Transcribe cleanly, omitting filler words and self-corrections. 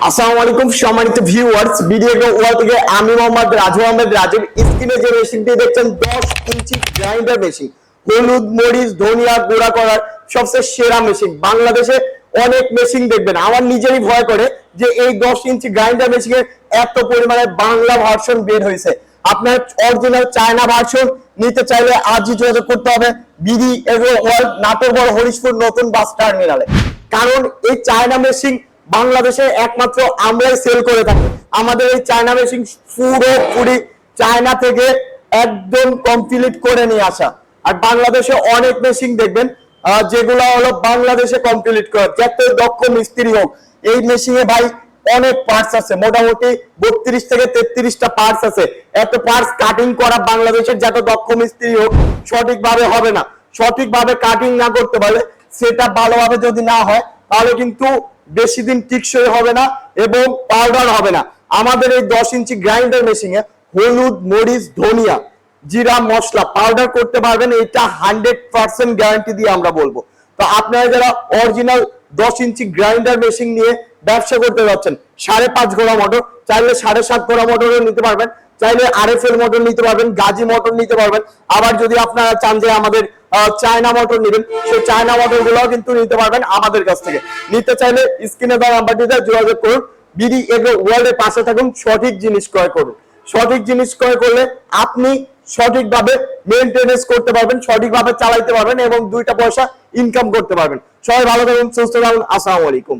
আসসালামু আলাইকুম সম্মানিত ভিউয়ার্স, ভিডিও ওয়ার্ল্ড থেকে আমি মোহাম্মদ রাজু আহমেদ রাজীব। স্ক্রিনে যে মেশিনটি দেখছেন 10 ইঞ্চি গ্রাইন্ডার মেশিন, হলুদ মরিচ ধনিয়া গুঁড়া করার সবচেয়ে সেরা মেশিন। বাংলাদেশে অনেক মেশিন দেখবেন, আমার নিজেরই ভয় করে যে এই 10 ইঞ্চি গ্রাইন্ডার মেশিনের এত পরিমাণে বাংলা ভার্সন বের হয়েছে। আপনার অরিজিনাল চায়না ভার্সন নিতে চাইলে আজই যোগাযোগ করতে হবে BD agro world, Natore Harishpur নতুন বাস টার্মিনালে। কারণ এই চায়না মেশিন বাংলাদেশে একমাত্র আমরাই সেল করে থাকি। আমাদের এই চায়না মেশিন পুরোপুরি চায়না থেকে একদম কমপ্লিট করে নিয়ে আসা। আর বাংলাদেশে অনেক মেশিন দেখবেন যেগুলো হলো বাংলাদেশে কমপ্লিট করে, যত দক্ষ মিস্ত্রি হোক এই মেশিনে ভাই অনেক পার্টস আছে, মোটামুটি 32 থেকে 33টা পার্টস আছে। এত পার্টস কাটিং করা বাংলাদেশের যত দক্ষ মিস্ত্রি হোক সঠিকভাবে হবে না। সঠিকভাবে কাটিং না করতে পারলে, সেটা ভালোভাবে যদি না হয় তাহলে কিন্তু বেশি দিন টিকসই হবে না এবং পাউডার হবে না। আমাদের এই 10 ইঞ্চি গ্রাইন্ডার মেশিনে হলুদ মরিচ ধনিয়া জিরা মশলা পাউডার করতে পারবেন, এটা 100% গ্যারান্টি দিয়ে আমরা বলবো। তো আপনারা যারা অরিজিনাল 10 ইঞ্চি গ্রাইন্ডার মেশিন নিয়ে ব্যবসা করতে যাচ্ছেন, 5.5 ঘোড়া মোটর চাইলে 7.5 ঘোড়া মোটরও নিতে পারবেন, চাইলে RFL মোটর নিতে পারবেন, গাজী মোটর নিতে পারবেন। আবার যদি আপনারা চান যে আমাদের চায়না মোটর নেবেন, সেই চায়না মোটর গুলো কিন্তু নিতে পারবেন আমাদের কাছ থেকে। নিতে চাইলে স্ক্রিনে দেওয়া নাম্বারটিতে যোগাযোগ করুন। বিডি এগ্রো ওয়ার্ল্ড এর পাশে থাকুন, সঠিক জিনিস ক্রয় করুন। সঠিক জিনিস ক্রয় করলে আপনি সঠিকভাবে মেইনটেনেন্স করতে পারবেন, সঠিকভাবে চালাইতে পারবেন এবং 2টা পয়সা ইনকাম করতে পারবেন। সবাই ভালো থাকুন, সুস্থ থাকুন। আসসালামু আলাইকুম।